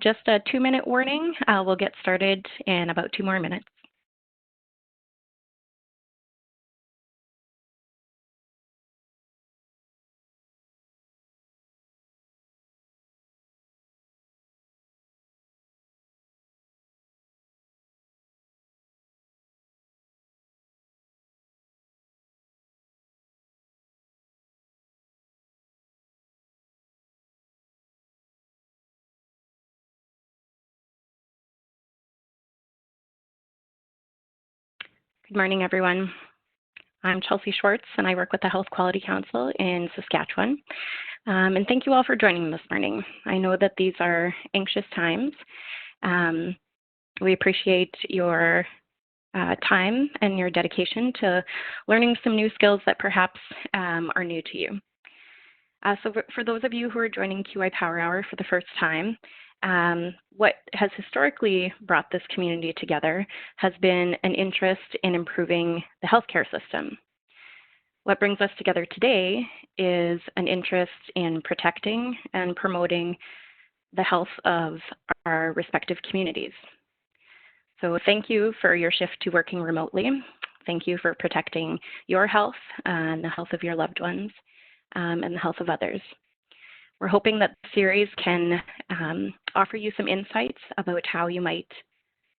Just a 2-minute warning. We'll get started in about 2 more minutes. Good morning, everyone. I'm Chelsea Schwartz, and I work with the Health Quality Council in Saskatchewan. And thank you all for joining this morning. I know that these are anxious times. We appreciate your time and your dedication to learning some new skills that perhaps are new to you. So for those of you who are joining QI Power Hour for the first time, what has historically brought this community together has been an interest in improving the healthcare system. What brings us together today is an interest in protecting and promoting the health of our respective communities. So thank you for your shift to working remotely. Thank you for protecting your health and the health of your loved ones and the health of others. We're hoping that the series can offer you some insights about how you might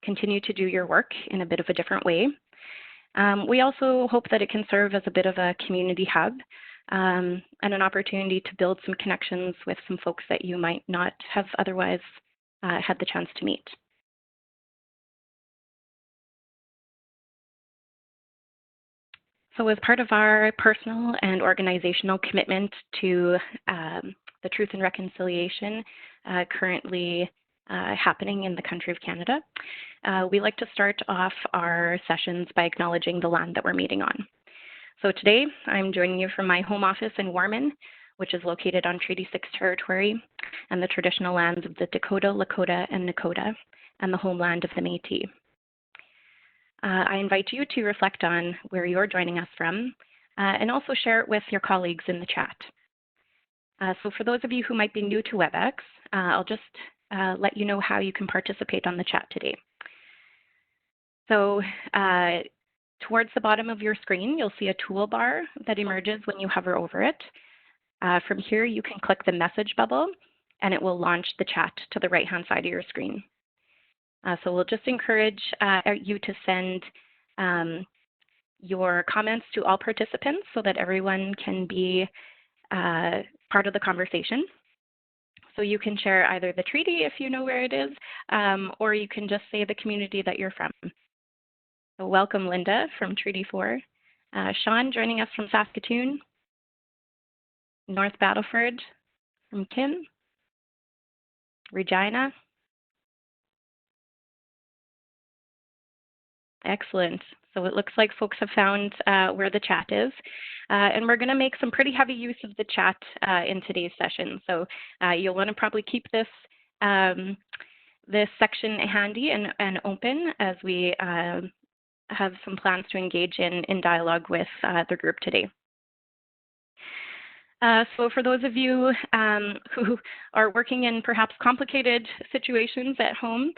continue to do your work in a bit of a different way. We also hope that it can serve as a bit of a community hub and an opportunity to build some connections with some folks that you might not have otherwise had the chance to meet. So as part of our personal and organizational commitment to the Truth and Reconciliation currently happening in the country of Canada, we like to start off our sessions by acknowledging the land that we're meeting on. So today, I'm joining you from my home office in Warman, which is located on Treaty 6 territory and the traditional lands of the Dakota, Lakota, and Nakota, and the homeland of the Métis. I invite you to reflect on where you're joining us from and also share it with your colleagues in the chat. So for those of you who might be new to WebEx, I'll just let you know how you can participate on the chat today. So towards the bottom of your screen, you'll see a toolbar that emerges when you hover over it. From here, you can click the message bubble, and it will launch the chat to the right-hand side of your screen. So we'll just encourage you to send your comments to all participants so that everyone can be part of the conversation. So you can share either the treaty if you know where it is, or you can just say the community that you're from. So welcome, Linda from Treaty 4. Sean joining us from Saskatoon. North Battleford from Kim. Regina. Excellent. So it looks like folks have found where the chat is. And we're going to make some pretty heavy use of the chat in today's session. So you'll want to probably keep this, this section handy and open as we have some plans to engage in dialogue with the group today. So for those of you who are working in perhaps complicated situations at home,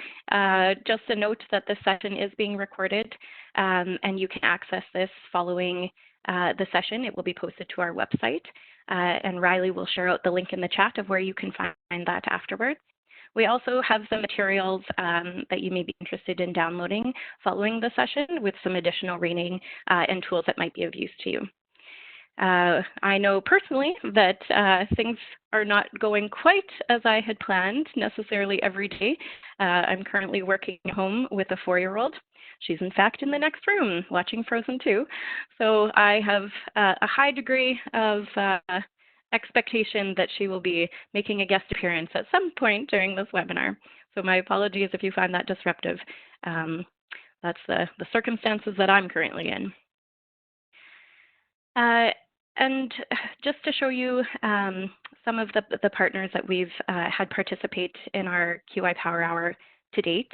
just a note that this session is being recorded and you can access this following the session. It will be posted to our website and Riley will share out the link in the chat of where you can find that afterwards. We also have some materials that you may be interested in downloading following the session with some additional reading and tools that might be of use to you. I know personally that things are not going quite as I had planned necessarily every day. I'm currently working at home with a 4-year-old. She's in fact in the next room watching Frozen 2. So I have a high degree of expectation that she will be making a guest appearance at some point during this webinar. So my apologies if you find that disruptive. That's the circumstances that I'm currently in. And just to show you some of the partners that we've had participate in our QI Power Hour to date.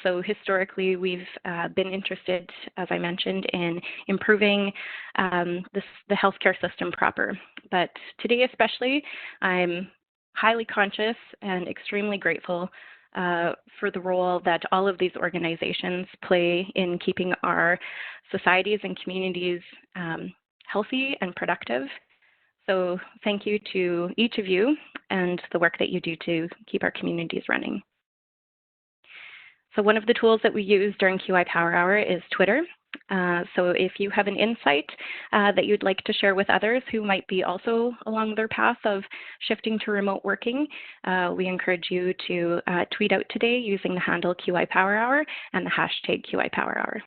So historically, we've been interested, as I mentioned, in improving the healthcare system proper. But today especially, I'm highly conscious and extremely grateful for the role that all of these organizations play in keeping our societies and communities healthy and productive. So thank you to each of you and the work that you do to keep our communities running. So one of the tools that we use during QI Power Hour is Twitter. So if you have an insight that you'd like to share with others who might be also along their path of shifting to remote working, we encourage you to tweet out today using the handle QI Power Hour and the hashtag QI Power Hour.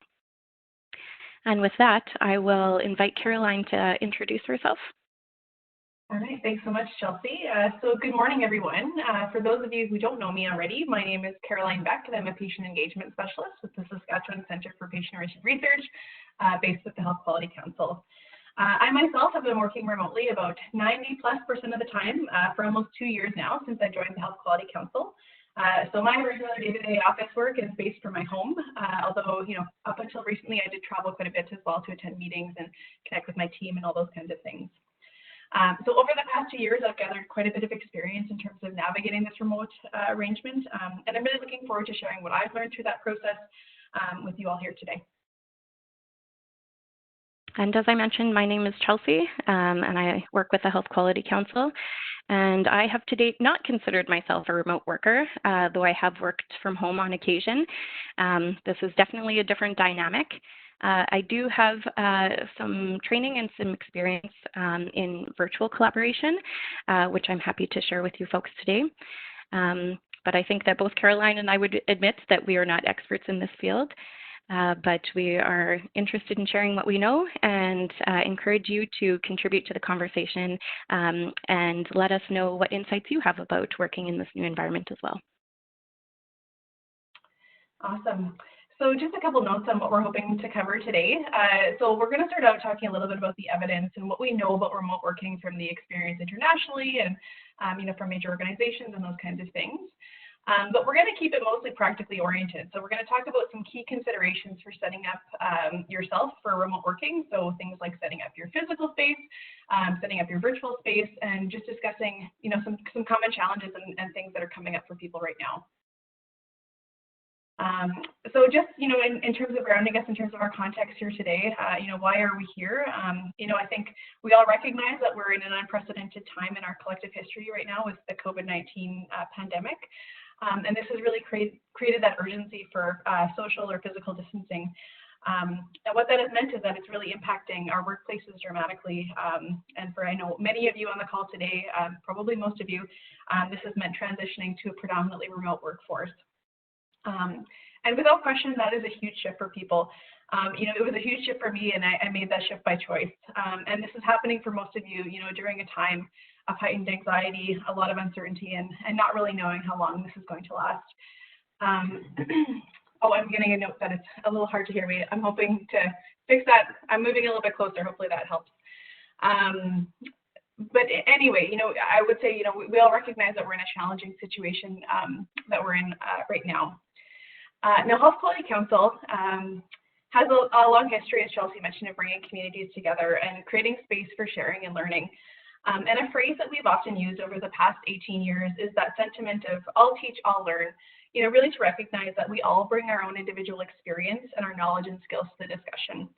And with that, I will invite Caroline to introduce herself. All right, thanks so much, Chelsea. So good morning, everyone. For those of you who don't know me already, my name is Caroline Beck, and I'm a patient engagement specialist with the Saskatchewan Centre for Patient-Oriented Research, based with the Health Quality Council. I myself have been working remotely about 90+% of the time for almost 2 years now since I joined the Health Quality Council. So my regular day-to-day office work is based from my home, although, up until recently, I did travel quite a bit as well to attend meetings and connect with my team and all those kinds of things. So over the past 2 years, I've gathered quite a bit of experience in terms of navigating this remote arrangement, and I'm really looking forward to sharing what I've learned through that process with you all here today. And as I mentioned, my name is Chelsea, and I work with the Health Quality Council. And I have to date not considered myself a remote worker, though I have worked from home on occasion. This is definitely a different dynamic. I do have some training and some experience in virtual collaboration, which I'm happy to share with you folks today. But I think that both Caroline and I would admit that we are not experts in this field, but we are interested in sharing what we know and encourage you to contribute to the conversation and let us know what insights you have about working in this new environment as well. Awesome. So just a couple notes on what we're hoping to cover today. So we're going to start out talking a little bit about the evidence and what we know about remote working from the experience internationally and from major organizations and those kinds of things. But we're going to keep it mostly practically oriented. So we're going to talk about some key considerations for setting up yourself for remote working. So things like setting up your physical space, setting up your virtual space, and just discussing some common challenges and things that are coming up for people right now. So just, in terms of grounding us in terms of our context here today, why are we here? I think we all recognize that we're in an unprecedented time in our collective history right now with the COVID-19 pandemic. And this has really created that urgency for social or physical distancing. And what that has meant is that it's really impacting our workplaces dramatically. And I know many of you on the call today, probably most of you, this has meant transitioning to a predominantly remote workforce. And without question, that is a huge shift for people. It was a huge shift for me, and I made that shift by choice. And this is happening for most of you, during a time of heightened anxiety, a lot of uncertainty, and not really knowing how long this is going to last. Oh, I'm getting a note that it's a little hard to hear me. I'm hoping to fix that. I'm moving a little bit closer. Hopefully that helps. But anyway, I would say, we all recognize that we're in a challenging situation that we're in right now. Now, Health Quality Council has a long history, as Chelsea mentioned, of bringing communities together and creating space for sharing and learning. And a phrase that we've often used over the past 18 years is that sentiment of all teach, all learn, really to recognize that we all bring our own individual experience and our knowledge and skills to the discussion.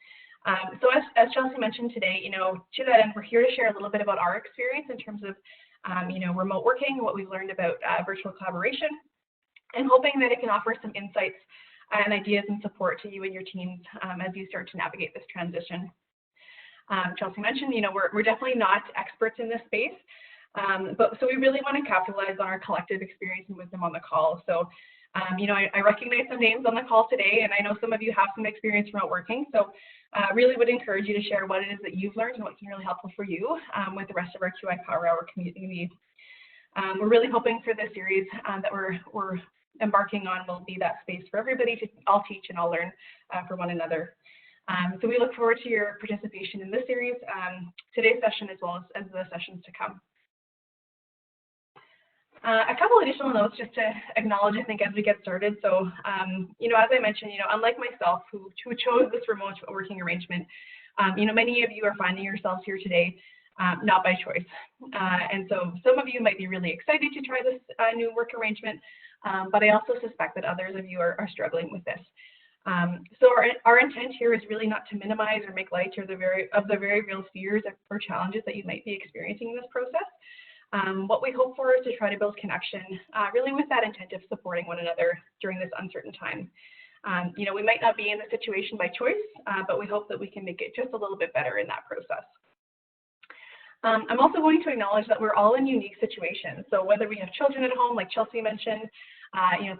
So as Chelsea mentioned today, to that end, we're here to share a little bit about our experience in terms of, remote working, what we've learned about virtual collaboration, and hoping that it can offer some insights and ideas and support to you and your teams as you start to navigate this transition. Chelsea mentioned, we're definitely not experts in this space, but so we really want to capitalize on our collective experience and wisdom on the call. So, I recognize some names on the call today, and I know some of you have some experience remote working. So, really would encourage you to share what it is that you've learned and what's been really helpful for you with the rest of our QI Power Hour community. We're really hoping for this series that we're embarking on will be that space for everybody to all teach and all learn for one another. So we look forward to your participation in this series, today's session, as well as the sessions to come. A couple additional notes just to acknowledge, I think, as we get started. So, as I mentioned, unlike myself, who chose this remote working arrangement, many of you are finding yourselves here today not by choice. And so some of you might be really excited to try this new work arrangement, but I also suspect that others of you are struggling with this. So our intent here is really not to minimize or make light of the very real fears or challenges that you might be experiencing in this process. What we hope for is to try to build connection, really with that intent of supporting one another during this uncertain time. We might not be in the situation by choice, but we hope that we can make it just a little bit better in that process. I'm also going to acknowledge that we're all in unique situations. So whether we have children at home, like Chelsea mentioned,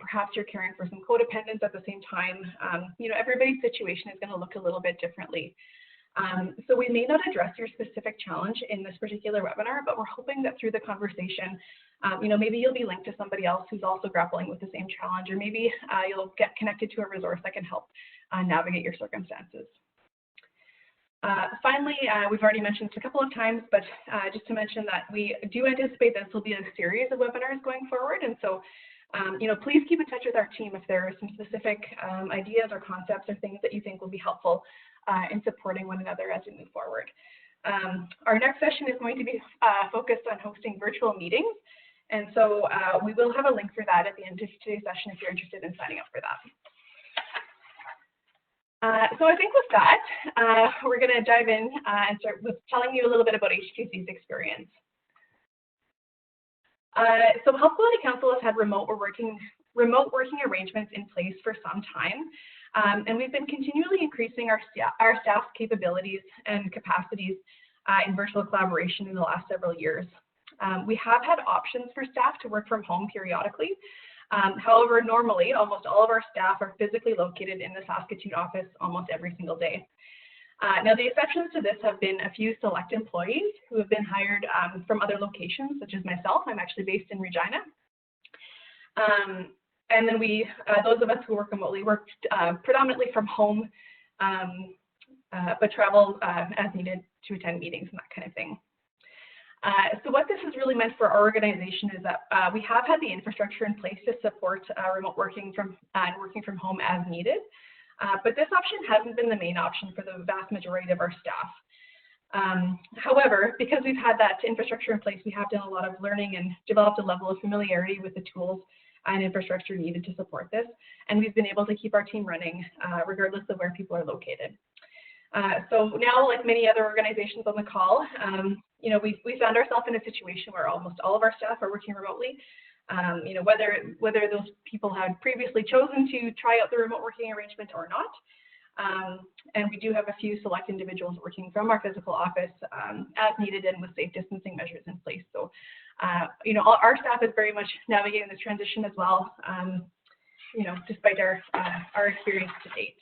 perhaps you're caring for some codependents at the same time, everybody's situation is going to look a little bit differently. So we may not address your specific challenge in this particular webinar, but we're hoping that through the conversation, maybe you'll be linked to somebody else who's also grappling with the same challenge, or maybe you'll get connected to a resource that can help navigate your circumstances. Finally, we've already mentioned this a couple of times, but just to mention that we do anticipate this will be a series of webinars going forward. And so, please keep in touch with our team if there are some specific ideas or concepts or things that you think will be helpful in supporting one another as we move forward. Our next session is going to be focused on hosting virtual meetings. And so we will have a link for that at the end of today's session if you're interested in signing up for that. So I think with that, we're going to dive in and start with telling you a little bit about HQC's experience. So Health Quality Council has had remote working arrangements in place for some time, and we've been continually increasing our staff's capabilities and capacities in virtual collaboration in the last several years. We have had options for staff to work from home periodically. However, normally, almost all of our staff are physically located in the Saskatoon office almost every single day. Now, the exceptions to this have been a few select employees who have been hired from other locations, such as myself. I'm actually based in Regina. And then those of us who work remotely work predominantly from home, but travel as needed to attend meetings and that kind of thing. So what this has really meant for our organization is that we have had the infrastructure in place to support remote working and working from home as needed, but this option hasn't been the main option for the vast majority of our staff. However, because we've had that infrastructure in place, we have done a lot of learning and developed a level of familiarity with the tools and infrastructure needed to support this, and we've been able to keep our team running regardless of where people are located. So now, like many other organizations on the call, we found ourselves in a situation where almost all of our staff are working remotely. Whether those people had previously chosen to try out the remote working arrangement or not. And we do have a few select individuals working from our physical office as needed and with safe distancing measures in place. So, our staff is very much navigating this transition as well, despite our experience to date.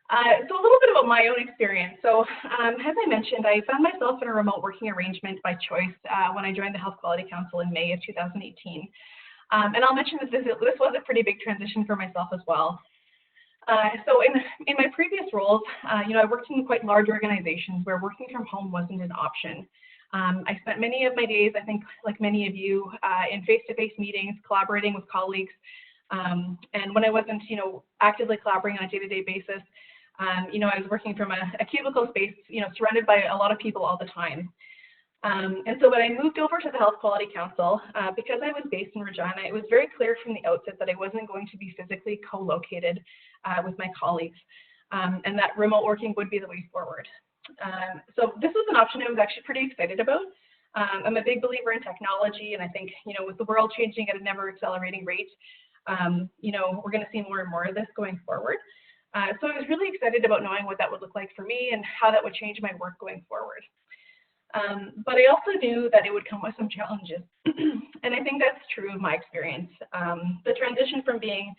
So a little bit about my own experience. So as I mentioned, I found myself in a remote working arrangement by choice when I joined the Health Quality Council in May of 2018. And I'll mention that this was a pretty big transition for myself as well. So in my previous roles, I worked in quite large organizations where working from home wasn't an option. I spent many of my days, I think like many of you, in face-to-face meetings, collaborating with colleagues. And when I wasn't, actively collaborating on a day-to-day basis, I was working from a cubicle space, surrounded by a lot of people all the time. And so when I moved over to the Health Quality Council, because I was based in Regina, it was very clear from the outset that I wasn't going to be physically co-located with my colleagues, and that remote working would be the way forward. So this was an option I was actually pretty excited about. I'm a big believer in technology, and I think, with the world changing at a never accelerating rate, we're going to see more and more of this going forward. So I was really excited about knowing what that would look like for me and how that would change my work going forward. But I also knew that it would come with some challenges. And I think that's true of my experience. The transition from being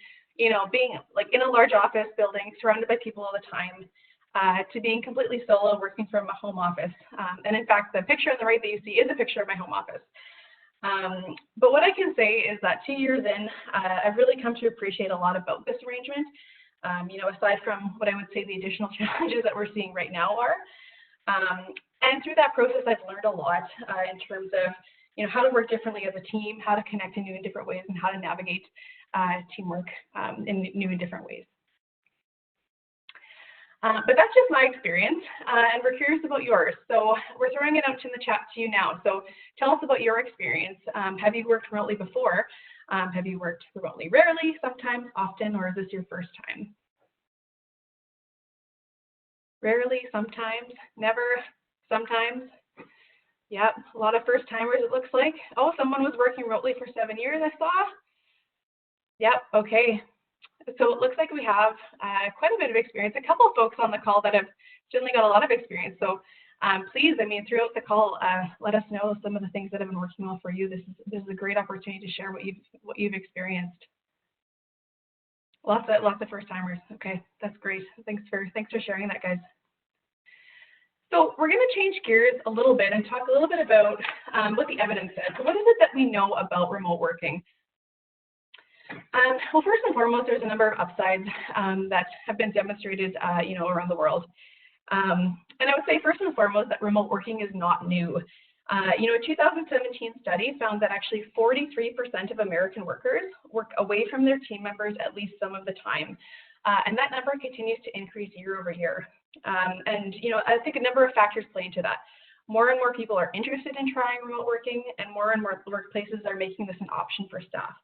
like in a large office building surrounded by people all the time to being completely solo working from a home office. And in fact, the picture on the right that you see is a picture of my home office. But what I can say is that 2 years in, I've really come to appreciate a lot about this arrangement. Aside from what I would say the additional challenges that we're seeing right now are. And through that process, I've learned a lot in terms of, how to work differently as a team, how to connect in new and different ways, and how to navigate teamwork in new and different ways. But that's just my experience, and we're curious about yours. So we're throwing it out in the chat to you now. So tell us about your experience. Have you worked remotely before? Have you worked remotely rarely, sometimes, often, or is this your first time? Rarely, sometimes, never, sometimes. Yep, a lot of first timers it looks like. Oh, someone was working remotely for 7 years, I saw. Yep, okay. So it looks like we have quite a bit of experience. A couple of folks on the call that have certainly got a lot of experience. So please, I mean, throughout the call, let us know some of the things that have been working well for you. This is a great opportunity to share what you've experienced. Lots of first timers. Okay, that's great. Thanks for sharing that, guys. So we're going to change gears a little bit and talk a little bit about what the evidence says. So what is it that we know about remote working? Well, first and foremost, there's a number of upsides that have been demonstrated, around the world. And I would say first and foremost that remote working is not new. A 2017 study found that actually 43% of American workers work away from their team members at least some of the time. And that number continues to increase year over year. I think a number of factors play into that. More and more people are interested in trying remote working, and more workplaces are making this an option for staff.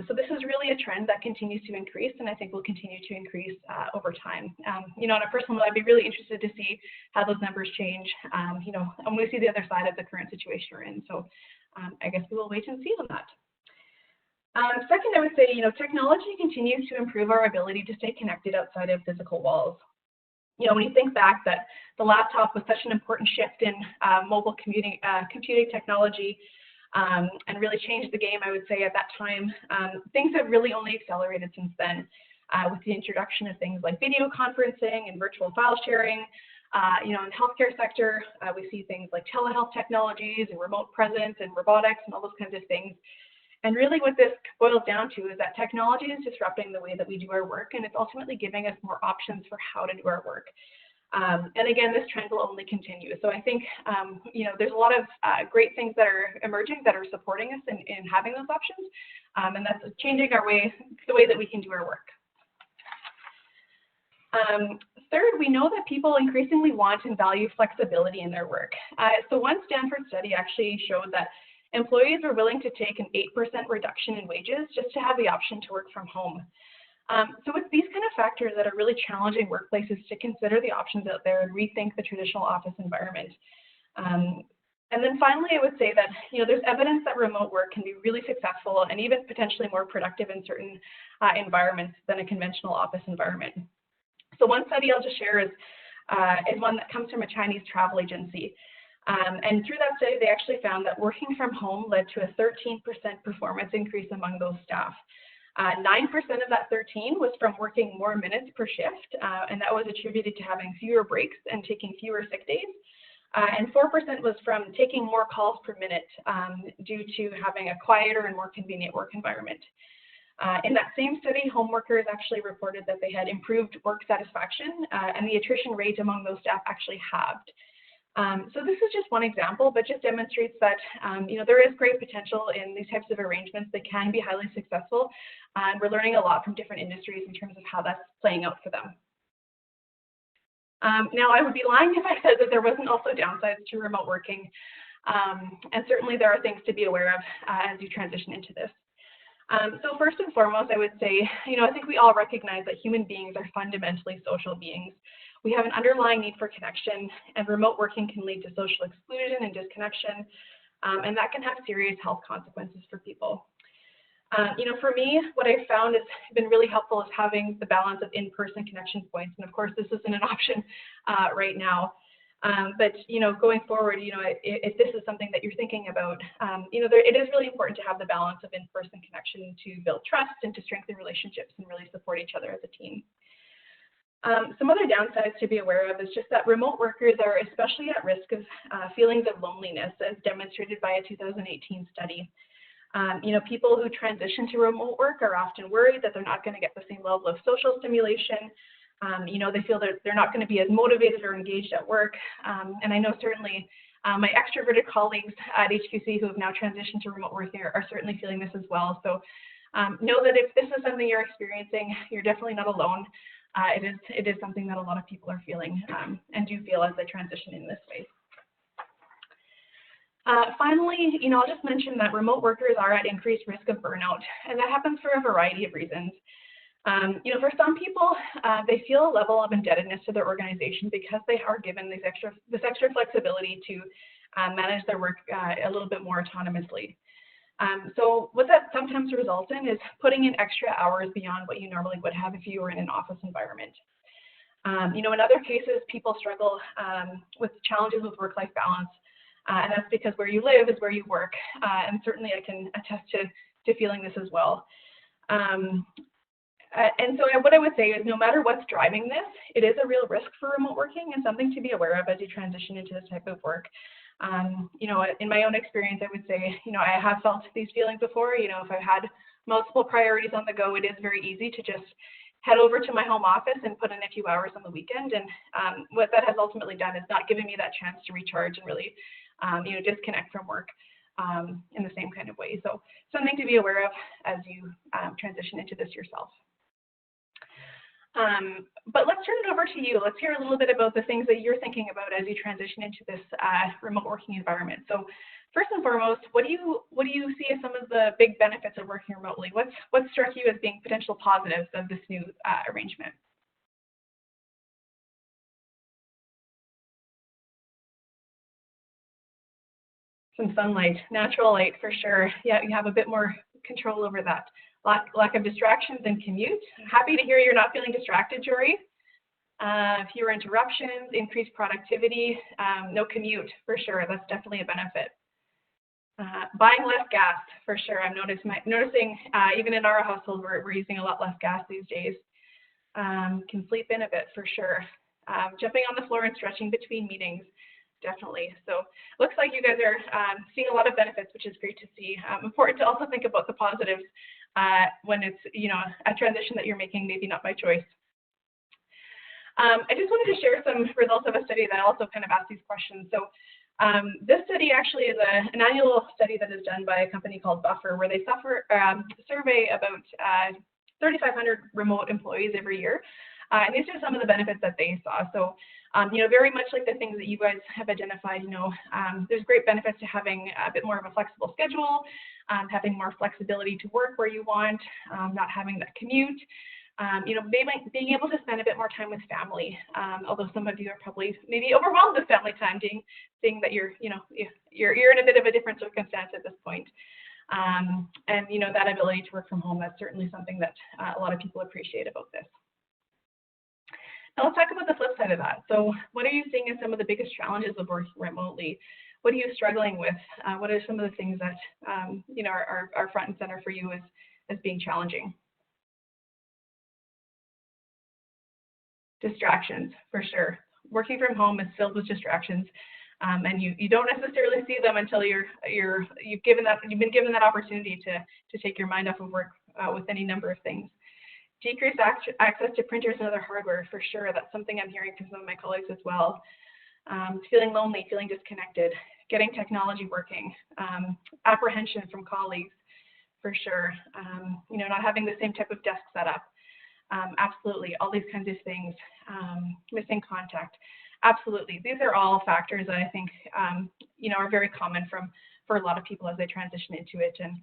So this is really a trend that continues to increase, and I think will continue to increase over time. On a personal note, I'd be really interested to see how those numbers change, and we see the other side of the current situation we're in. So I guess we will wait and see on that. Second, I would say, technology continues to improve our ability to stay connected outside of physical walls. When you think back that the laptop was such an important shift in mobile computing technology, and really changed the game, I would say, at that time. Things have really only accelerated since then with the introduction of things like video conferencing and virtual file sharing. In the healthcare sector, we see things like telehealth technologies and remote presence and robotics and all those kinds of things. And really what this boils down to is that technology is disrupting the way that we do our work, and it's ultimately giving us more options for how to do our work. And again, this trend will only continue. So I think, there's a lot of great things that are emerging that are supporting us in having those options. And that's changing the way that we can do our work. Third, we know that people increasingly want and value flexibility in their work. So one Stanford study actually showed that employees are willing to take an 8% reduction in wages just to have the option to work from home. So it's these kind of factors that are really challenging workplaces to consider the options out there and rethink the traditional office environment. And then finally, I would say that there's evidence that remote work can be really successful and even potentially more productive in certain environments than a conventional office environment. So one study I'll just share is one that comes from a Chinese travel agency. And through that study, they actually found that working from home led to a 13% performance increase among those staff. 9% of that 13 was from working more minutes per shift, and that was attributed to having fewer breaks and taking fewer sick days. And 4% was from taking more calls per minute due to having a quieter and more convenient work environment. In that same study, home workers actually reported that they had improved work satisfaction, and the attrition rate among those staff actually halved. So this is just one example, but just demonstrates that there is great potential in these types of arrangements that can be highly successful, and we're learning a lot from different industries in terms of how that's playing out for them. Now, I would be lying if I said that there wasn't also downsides to remote working, and certainly there are things to be aware of as you transition into this. So first and foremost, I would say, I think we all recognize that human beings are fundamentally social beings. We have an underlying need for connection, and remote working can lead to social exclusion and disconnection, and that can have serious health consequences for people. For me, what I've found has been really helpful is having the balance of in-person connection points, and of course, this isn't an option right now. But going forward, if this is something that you're thinking about, it is really important to have the balance of in-person connection to build trust and to strengthen relationships and really support each other as a team. Some other downsides to be aware of is just that remote workers are especially at risk of feelings of loneliness, as demonstrated by a 2018 study. People who transition to remote work are often worried that they're not going to get the same level of social stimulation. They feel that they're not going to be as motivated or engaged at work. And I know certainly my extroverted colleagues at HQC who have now transitioned to remote working are certainly feeling this as well. So know that if this is something you're experiencing, you're definitely not alone. it is something that a lot of people are feeling and do feel as they transition in this way. Finally, I'll just mention that remote workers are at increased risk of burnout, and that happens for a variety of reasons. For some people, they feel a level of indebtedness to their organization because they are given this extra flexibility to manage their work a little bit more autonomously. So what that sometimes results in is putting in extra hours beyond what you normally would have if you were in an office environment. In other cases, people struggle with challenges with work-life balance, and that's because where you live is where you work, and certainly I can attest to feeling this as well. And so what I would say is no matter what's driving this, it is a real risk for remote working and something to be aware of as you transition into this type of work. In my own experience, I would say, I have felt these feelings before. If I've had multiple priorities on the go, it is very easy to just head over to my home office and put in a few hours on the weekend. And what that has ultimately done is not given me that chance to recharge and really, disconnect from work in the same kind of way. So something to be aware of as you transition into this yourself. But let's turn it over to you. Let's hear a little bit about the things that you're thinking about as you transition into this remote working environment. So first and foremost, what do you see as some of the big benefits of working remotely? What struck you as being potential positives of this new arrangement? Some sunlight, natural light for sure. Yeah, you have a bit more control over that. Lack of distractions and commute. Happy to hear you're not feeling distracted, Jory. Fewer interruptions, increased productivity, no commute for sure. That's definitely a benefit. Buying less gas for sure. I'm noticing even in our household we're using a lot less gas these days. Can sleep in a bit for sure. Jumping on the floor and stretching between meetings. Definitely. So looks like you guys are seeing a lot of benefits, which is great to see. Important to also think about the positives when it's a transition that you're making, maybe not by choice. I just wanted to share some results of a study that also kind of asked these questions. So this study actually is an annual study that is done by a company called Buffer, where they survey about 3,500 remote employees every year. And these are some of the benefits that they saw. So, very much like the things that you guys have identified, there's great benefits to having a bit more of a flexible schedule, having more flexibility to work where you want, not having that commute, being able to spend a bit more time with family. Although some of you are probably maybe overwhelmed with family time, seeing that you're in a bit of a different circumstance at this point. And that ability to work from home, that's certainly something that a lot of people appreciate about this. Now let's talk about the flip side of that. So what are you seeing as some of the biggest challenges of working remotely? What are you struggling with? What are some of the things that are front and center for you as being challenging? Distractions, for sure. Working from home is filled with distractions, and you don't necessarily see them until you've been given that opportunity to take your mind off of work with any number of things. Decreased access to printers and other hardware, for sure. That's something I'm hearing from some of my colleagues as well. Feeling lonely, feeling disconnected, getting technology working, apprehension from colleagues, for sure. Not having the same type of desk setup. Absolutely, all these kinds of things. Missing contact. Absolutely, these are all factors that I think are very common for a lot of people as they transition into it. And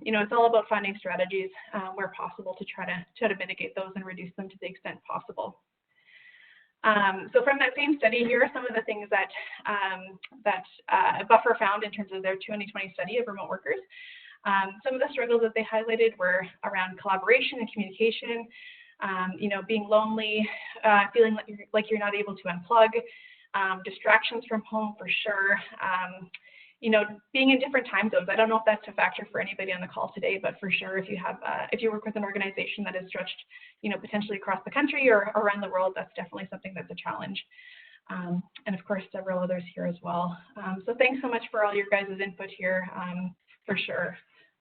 it's all about finding strategies where possible to try to mitigate those and reduce them to the extent possible. So from that same study, here are some of the things that Buffer found in terms of their 2020 study of remote workers. Some of the struggles that they highlighted were around collaboration and communication, being lonely, feeling like you're not able to unplug, distractions from home for sure, being in different time zones. I don't know if that's a factor for anybody on the call today, but for sure, if you work with an organization that is stretched, potentially across the country or around the world, that's definitely something that's a challenge. And of course, several others here as well. So thanks so much for all your guys' input here. For sure,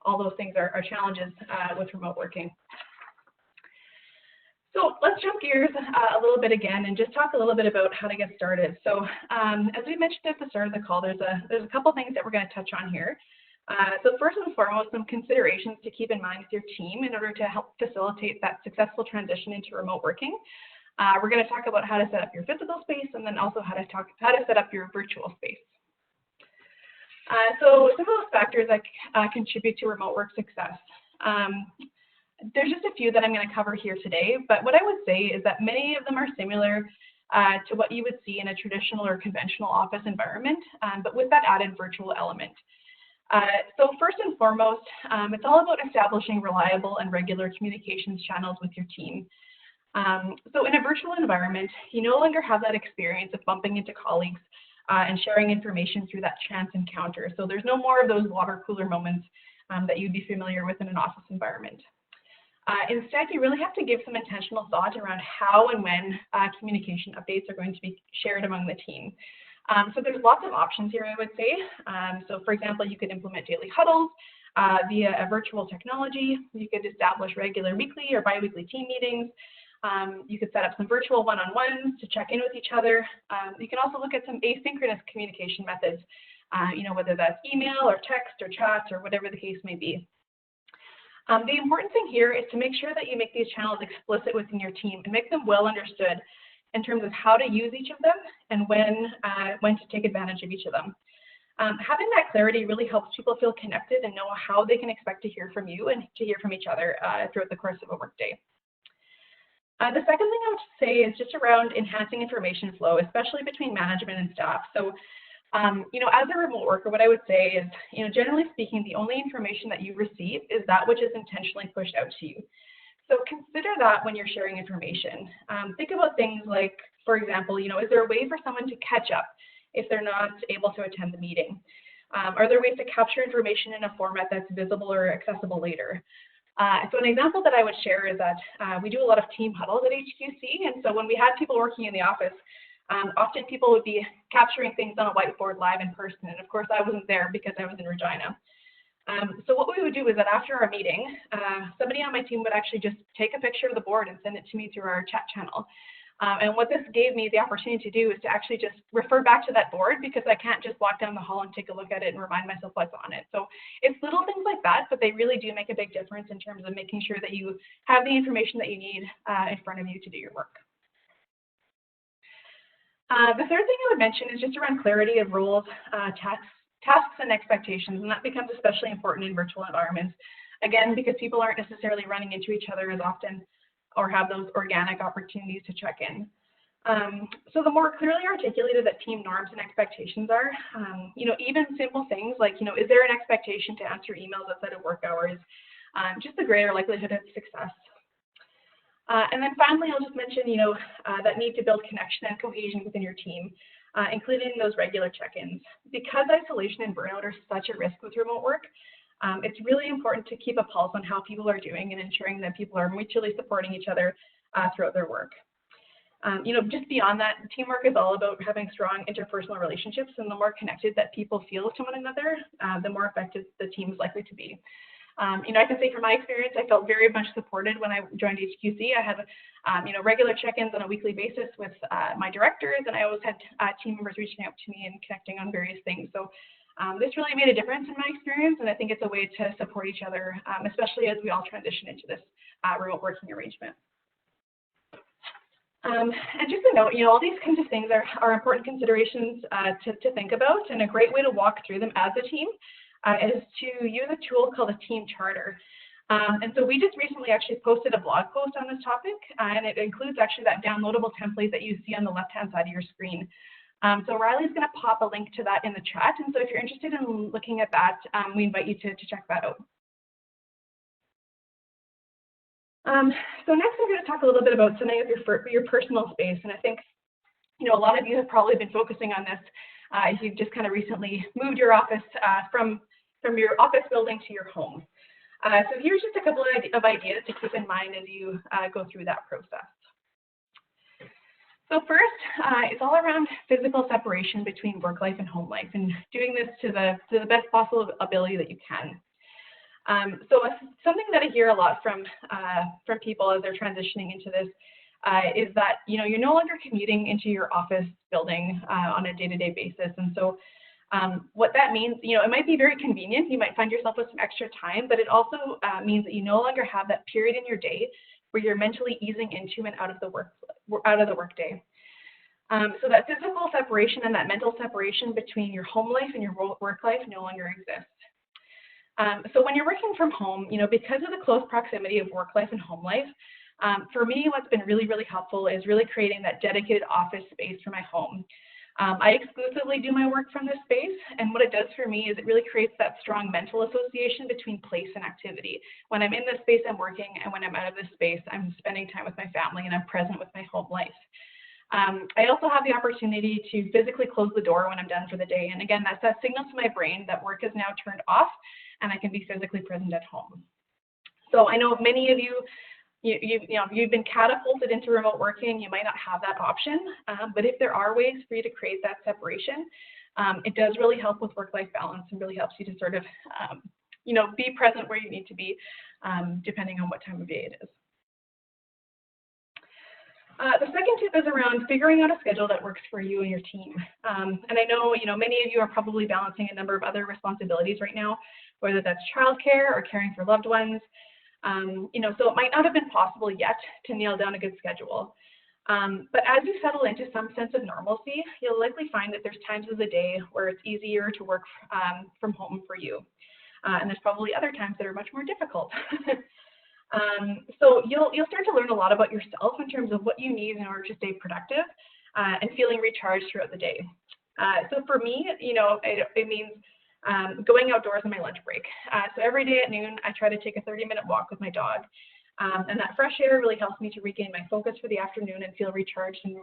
all those things are challenges with remote working. So let's jump gears a little bit again and just talk a little bit about how to get started. So as we mentioned at the start of the call, there's a couple things that we're going to touch on here. So first and foremost, some considerations to keep in mind with your team in order to help facilitate that successful transition into remote working. We're going to talk about how to set up your physical space and then also how to set up your virtual space. So some of those factors that contribute to remote work success. There's just a few that I'm going to cover here today, but what I would say is that many of them are similar to what you would see in a traditional or conventional office environment, but with that added virtual element. So first and foremost, it's all about establishing reliable and regular communications channels with your team. So in a virtual environment, you no longer have that experience of bumping into colleagues and sharing information through that chance encounter. So there's no more of those water cooler moments that you'd be familiar with in an office environment. Instead, you really have to give some intentional thought around how and when communication updates are going to be shared among the team. So there's lots of options here, I would say. So for example, you could implement daily huddles via a virtual technology. You could establish regular weekly or bi-weekly team meetings. You could set up some virtual one-on-ones to check in with each other. You can also look at some asynchronous communication methods, whether that's email or text or chat or whatever the case may be. The important thing here is to make sure that you make these channels explicit within your team and make them well understood in terms of how to use each of them and when to take advantage of each of them. Having that clarity really helps people feel connected and know how they can expect to hear from you and to hear from each other throughout the course of a workday. The second thing I would say is just around enhancing information flow, especially between management and staff. So, as a remote worker, what I would say is, generally speaking, the only information that you receive is that which is intentionally pushed out to you. So consider that when you're sharing information. Think about things like, for example, is there a way for someone to catch up if they're not able to attend the meeting? Are there ways to capture information in a format that's visible or accessible later? So an example that I would share is that we do a lot of team huddles at HQC, and so when we had people working in the office, often people would be capturing things on a whiteboard live in person, and of course I wasn't there because I was in Regina. So what we would do is that after our meeting, somebody on my team would actually just take a picture of the board and send it to me through our chat channel. And what this gave me the opportunity to do is to actually just refer back to that board because I can't just walk down the hall and take a look at it and remind myself what's on it. So it's little things like that, but they really do make a big difference in terms of making sure that you have the information that you need in front of you to do your work. The third thing I would mention is just around clarity of roles, tasks and expectations, and that becomes especially important in virtual environments, again, because people aren't necessarily running into each other as often or have those organic opportunities to check in. So the more clearly articulated that team norms and expectations are, even simple things like, is there an expectation to answer emails outside of work hours, just the greater likelihood of success. And then finally, I'll just mention, that need to build connection and cohesion within your team, including those regular check-ins. Because isolation and burnout are such a risk with remote work, it's really important to keep a pulse on how people are doing and ensuring that people are mutually supporting each other throughout their work. Just beyond that, teamwork is all about having strong interpersonal relationships, and the more connected that people feel to one another, the more effective the team is likely to be. I can say from my experience, I felt very much supported when I joined HQC. I had, regular check-ins on a weekly basis with my directors, and I always had team members reaching out to me and connecting on various things. So this really made a difference in my experience, and I think it's a way to support each other, especially as we all transition into this remote working arrangement. And just a note, all these kinds of things are important considerations to think about, and a great way to walk through them as a team is to use a tool called a team charter. And so we just recently actually posted a blog post on this topic, and it includes actually that downloadable template that you see on the left-hand side of your screen. So Riley's going to pop a link to that in the chat, and so if you're interested in looking at that, we invite you to check that out. So next I'm going to talk a little bit about setting up your personal space, and I think a lot of you have probably been focusing on this if you've just kind of recently moved your office from your office building to your home. So here's just a couple of ideas to keep in mind as you go through that process. So first, it's all around physical separation between work life and home life, and doing this to the best possible ability that you can. So something that I hear a lot from people as they're transitioning into this is that you're no longer commuting into your office building on a day-to-day basis, and so What that means, it might be very convenient. You might find yourself with some extra time, but it also means that you no longer have that period in your day where you're mentally easing into and out of the workday. So that physical separation and that mental separation between your home life and your work life no longer exists. So when you're working from home, because of the close proximity of work life and home life, for me, what's been really, really helpful is really creating that dedicated office space for my home. I exclusively do my work from this space, and what it does for me is it really creates that strong mental association between place and activity. When I'm in this space, I'm working, and when I'm out of this space, I'm spending time with my family and I'm present with my home life. I also have the opportunity to physically close the door when I'm done for the day, and again, that's that signal to my brain that work is now turned off and I can be physically present at home. So I know many of you've been catapulted into remote working. You might not have that option, but if there are ways for you to create that separation, it does really help with work-life balance and really helps you to sort of, be present where you need to be, depending on what time of day it is. The second tip is around figuring out a schedule that works for you and your team. And I know, many of you are probably balancing a number of other responsibilities right now, whether that's childcare or caring for loved ones. So it might not have been possible yet to nail down a good schedule. But as you settle into some sense of normalcy, you'll likely find that there's times of the day where it's easier to work from home for you. And there's probably other times that are much more difficult. So you'll start to learn a lot about yourself in terms of what you need in order to stay productive and feeling recharged throughout the day. So for me, it means going outdoors on my lunch break. So every day at noon, I try to take a 30-minute walk with my dog. And that fresh air really helps me to regain my focus for the afternoon and feel recharged and,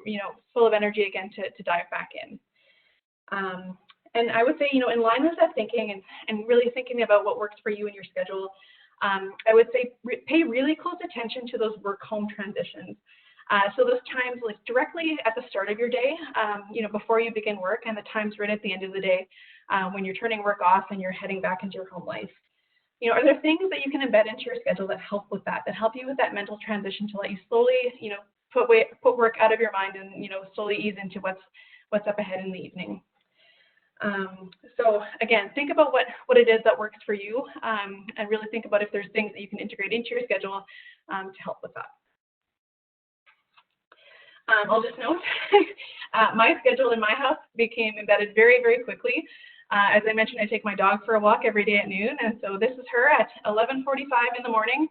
full of energy again to dive back in. And I would say, in line with that thinking and really thinking about what works for you and your schedule, I would say pay really close attention to those work-home transitions. So those times like directly at the start of your day, before you begin work, and the times right at the end of the day when you're turning work off and you're heading back into your home life. Are there things that you can embed into your schedule that help with that help you with that mental transition to let you slowly, put work out of your mind and, slowly ease into what's up ahead in the evening. So again, think about what it is that works for you and really think about if there's things that you can integrate into your schedule to help with that. I'll just note, my schedule in my house became embedded very, very quickly. As I mentioned, I take my dog for a walk every day at noon, and so this is her at 11:45 in the morning,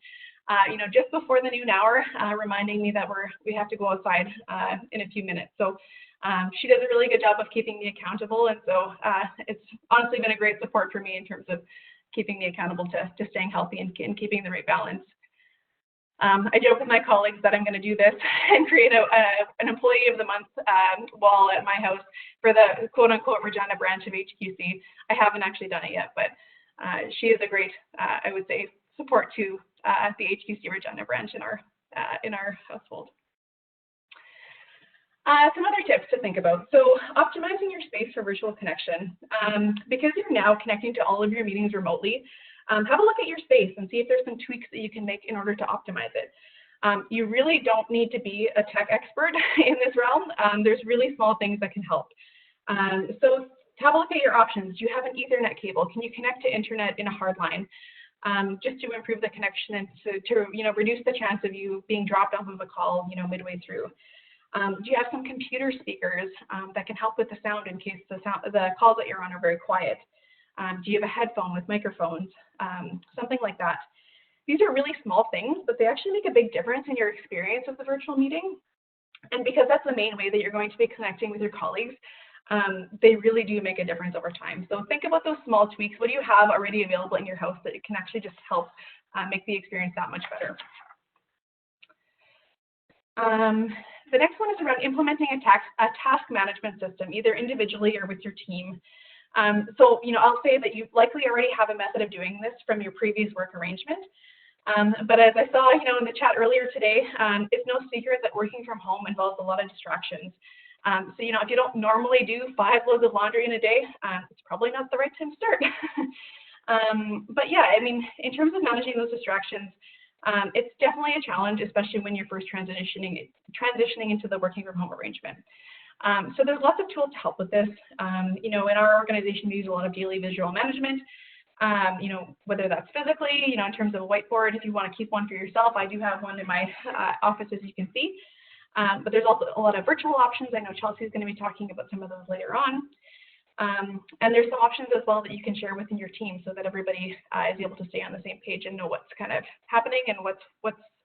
just before the noon hour, reminding me that we have to go outside in a few minutes. So she does a really good job of keeping me accountable, and so it's honestly been a great support for me in terms of keeping me accountable to staying healthy and keeping the right balance. I joke with my colleagues that I'm going to do this and create an Employee of the Month wall at my house for the quote-unquote Regina branch of HQC. I haven't actually done it yet, but she is a great, I would say, support to the HQC Regina branch in our household. Some other tips to think about. So optimizing your space for virtual connection. Because you're now connecting to all of your meetings remotely, have a look at your space and see if there's some tweaks that you can make in order to optimize it. You really don't need to be a tech expert in this realm. There's really small things that can help. So have a look at your options. Do you have an Ethernet cable? Can you connect to internet in a hard line? Just to improve the connection and to reduce the chance of you being dropped off of a call midway through. Do you have some computer speakers that can help with the sound in case the calls that you're on are very quiet? Do you have a headphone with microphones? Something like that. These are really small things, but they actually make a big difference in your experience of the virtual meeting. And because that's the main way that you're going to be connecting with your colleagues, they really do make a difference over time. So think about those small tweaks. What do you have already available in your house that can actually just help make the experience that much better? The next one is around implementing a task management system, either individually or with your team. So, I'll say that you likely already have a method of doing this from your previous work arrangement. But as I saw, in the chat earlier today, it's no secret that working from home involves a lot of distractions. So, if you don't normally do 5 loads of laundry in a day, it's probably not the right time to start. But yeah, in terms of managing those distractions, it's definitely a challenge, especially when you're first transitioning into the working from home arrangement. So there's lots of tools to help with this. You know, in our organization, we use a lot of daily visual management. You know, whether that's physically, you know, in terms of a whiteboard, if you want to keep one for yourself. I do have one in my office, as you can see. But there's also a lot of virtual options. I know Chelsea is going to be talking about some of those later on. And there's some options as well that you can share within your team so that everybody is able to stay on the same page and know what's kind of happening and what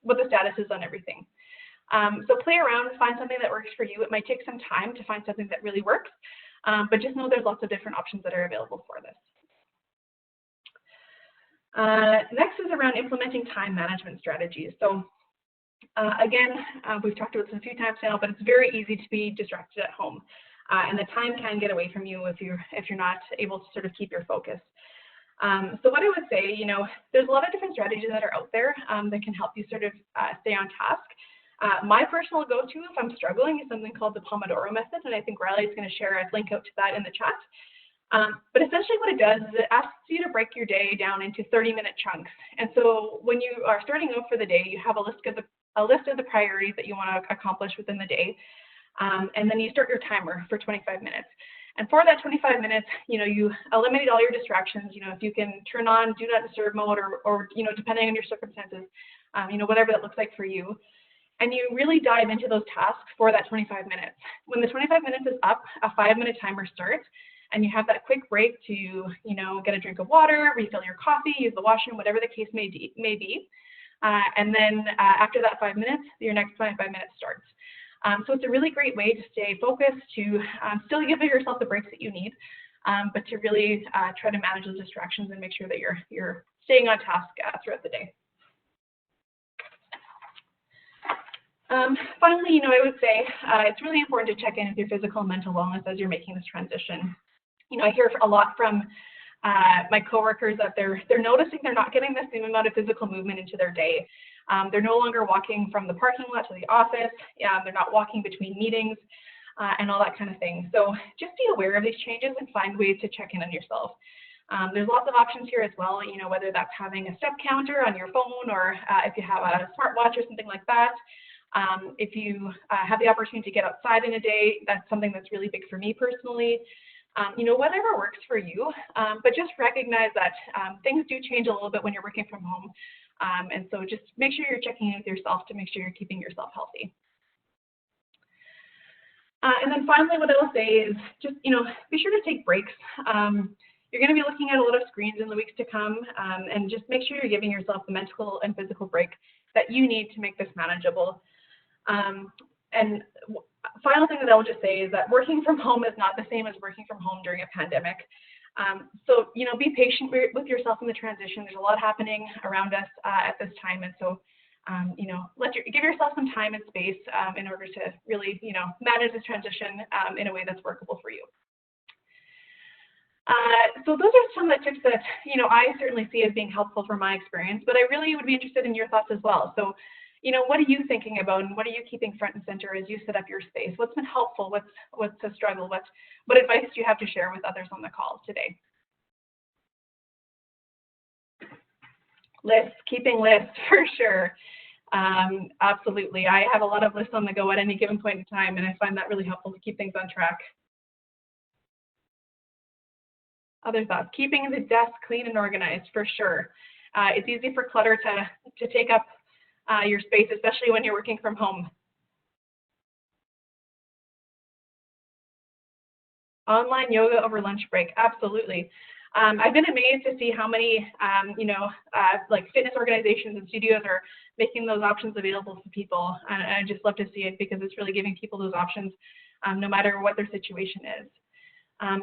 the status is on everything. So play around, find something that works for you. It might take some time to find something that really works, but just know there's lots of different options that are available for this. Next is around implementing time management strategies. So again, we've talked about this a few times now, but it's very easy to be distracted at home. And the time can get away from you if you're not able to sort of keep your focus. So what I would say, you know, there's a lot of different strategies that are out there that can help you sort of stay on task. My personal go-to if I'm struggling is something called the Pomodoro method, and I think Riley is going to share a link out to that in the chat. But essentially what it does is it asks you to break your day down into 30-minute chunks. And so when you are starting out for the day, you have a list of the priorities that you want to accomplish within the day. And then you start your timer for 25 minutes. And for that 25 minutes, you know, you eliminate all your distractions. You know, if you can turn on do not disturb mode or you know, depending on your circumstances, you know, whatever that looks like for you. And you really dive into those tasks for that 25 minutes. When the 25 minutes is up, a 5-minute timer starts, and you have that quick break to, you know, get a drink of water, refill your coffee, use the washroom, whatever the case may be. And then after that 5 minutes, your next 25 minutes starts. So it's a really great way to stay focused, to still give yourself the breaks that you need, but to really try to manage those distractions and make sure that you're staying on task throughout the day. Finally, you know, I would say it's really important to check in with your physical and mental wellness as you're making this transition. You know, I hear a lot from my coworkers that they're noticing they're not getting the same amount of physical movement into their day. They're no longer walking from the parking lot to the office. They're not walking between meetings and all that kind of thing. So just be aware of these changes and find ways to check in on yourself. There's lots of options here as well, you know, whether that's having a step counter on your phone or if you have a smartwatch or something like that. If you have the opportunity to get outside in a day, that's something that's really big for me personally. You know, whatever works for you, but just recognize that things do change a little bit when you're working from home. And so just make sure you're checking in with yourself to make sure you're keeping yourself healthy. And then finally, what I will say is just, you know, be sure to take breaks. You're going to be looking at a lot of screens in the weeks to come, and just make sure you're giving yourself the mental and physical break that you need to make this manageable. And final thing that I will just say is that working from home is not the same as working from home during a pandemic. So, you know, be patient with yourself in the transition. There's a lot happening around us at this time. And so, you know, give yourself some time and space in order to really, you know, manage this transition in a way that's workable for you. So those are some of the tips that, you know, I certainly see as being helpful from my experience, but I really would be interested in your thoughts as well. So, you know, what are you thinking about and what are you keeping front and center as you set up your space? What's been helpful? What's a struggle? What advice do you have to share with others on the call today? Lists, keeping lists for sure. Absolutely. I have a lot of lists on the go at any given point in time, and I find that really helpful to keep things on track. Other thoughts, keeping the desk clean and organized for sure. It's easy for clutter to take up your space, especially when you're working from home. Online yoga over lunch break, absolutely. I've been amazed to see how many, you know, like fitness organizations and studios are making those options available to people. And I just love to see it because it's really giving people those options no matter what their situation is.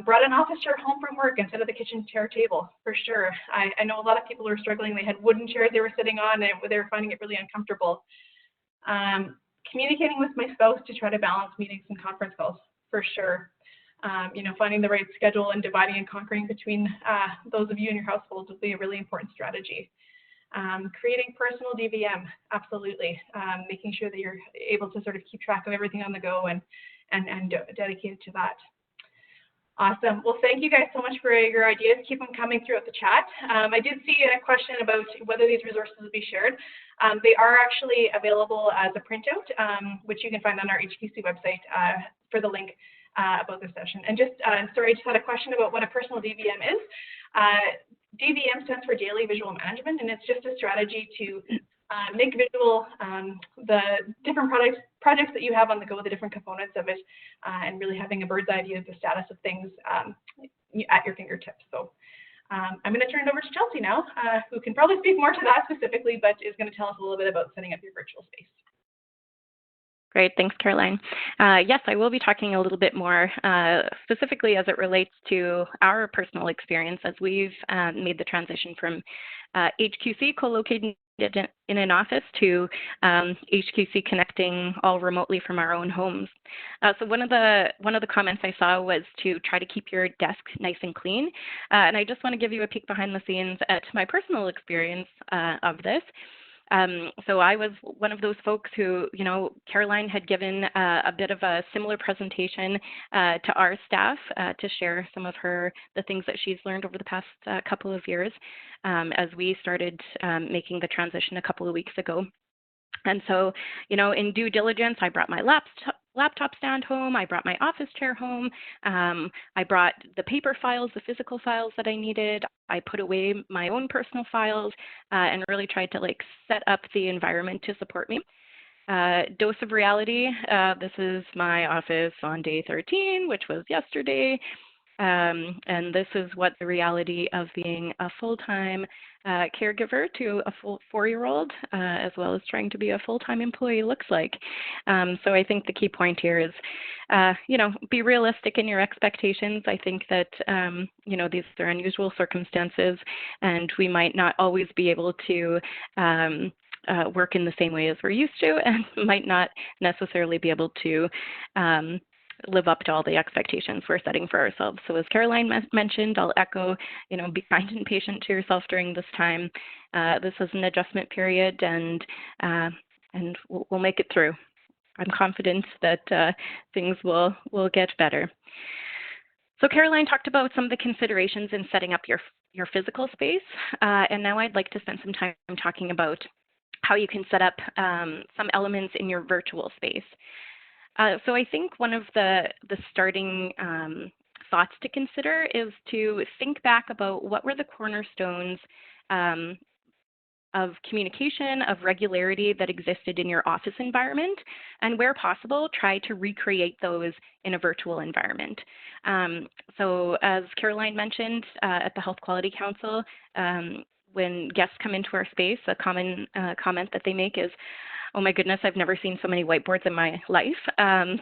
Brought an office chair home from work instead of the kitchen chair table, for sure. I know a lot of people who are struggling. They had wooden chairs they were sitting on and they were finding it really uncomfortable. Communicating with my spouse to try to balance meetings and conference calls, for sure. You know, finding the right schedule and dividing and conquering between those of you in your household will be a really important strategy. Creating personal DVM, absolutely. Making sure that you're able to sort of keep track of everything on the go and dedicated to that. Awesome. Well, thank you guys so much for your ideas. Keep them coming throughout the chat. I did see a question about whether these resources will be shared. They are actually available as a printout, which you can find on our HQC website for the link about this session. And just, sorry, I just had a question about what a personal DVM is. DVM stands for Daily Visual Management, and it's just a strategy to make visual the different projects that you have on the go, the different components of it, and really having a bird's eye view of the status of things at your fingertips. So I'm going to turn it over to Chelsea now, who can probably speak more to that specifically, but is going to tell us a little bit about setting up your virtual space. Great, thanks, Caroline. Yes, I will be talking a little bit more specifically as it relates to our personal experience as we've made the transition from HQC co-located in an office to HQC connecting all remotely from our own homes. So one of the comments I saw was to try to keep your desk nice and clean. And I just want to give you a peek behind the scenes at my personal experience of this. So I was one of those folks who, Caroline had given a bit of a similar presentation to our staff to share some of the things that she's learned over the past couple of years as we started making the transition a couple of weeks ago. And so, in due diligence, I brought my laptop stand home. I brought my office chair home. I brought the paper files, the physical files that I needed. I put away my own personal files and really tried to set up the environment to support me. Dose of reality, this is my office on day 13, which was yesterday. And this is what the reality of being a full-time caregiver to a full 4-year-old, as well as trying to be a full-time employee looks like. So I think the key point here is, be realistic in your expectations. I think that, these are unusual circumstances, and we might not always be able to work in the same way as we're used to, and might not necessarily be able to live up to all the expectations we're setting for ourselves. So as Caroline mentioned, I'll echo, be kind and patient to yourself during this time. This is an adjustment period, and we'll make it through. I'm confident that things will get better. So Caroline talked about some of the considerations in setting up your physical space, and now I'd like to spend some time talking about how you can set up some elements in your virtual space. So I think one of the starting thoughts to consider is to think back about what were the cornerstones of communication, of regularity that existed in your office environment, and where possible, try to recreate those in a virtual environment. So as Caroline mentioned at the Health Quality Council, when guests come into our space, a common comment that they make is, "Oh my goodness, I've never seen so many whiteboards in my life."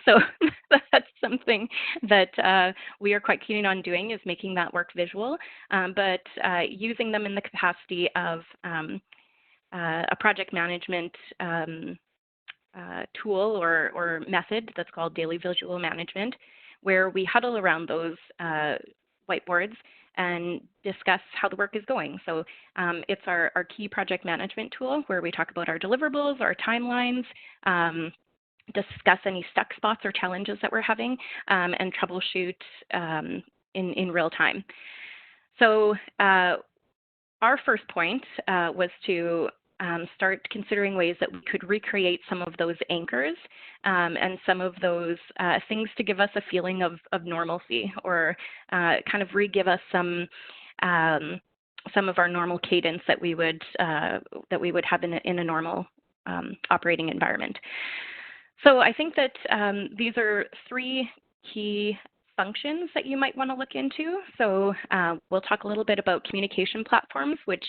So that's something that we are quite keen on doing, is making that work visual, but using them in the capacity of a project management tool or method that's called daily visual management, where we huddle around those whiteboards and discuss how the work is going. So it's our key project management tool, where we talk about our deliverables, our timelines, discuss any stuck spots or challenges that we're having, and troubleshoot in real time. So our first point was to start considering ways that we could recreate some of those anchors and some of those things to give us a feeling of normalcy, or kind of re-give us some of our normal cadence that we would have in a normal operating environment. So I think that these are 3 key functions that you might want to look into. So we'll talk a little bit about communication platforms, which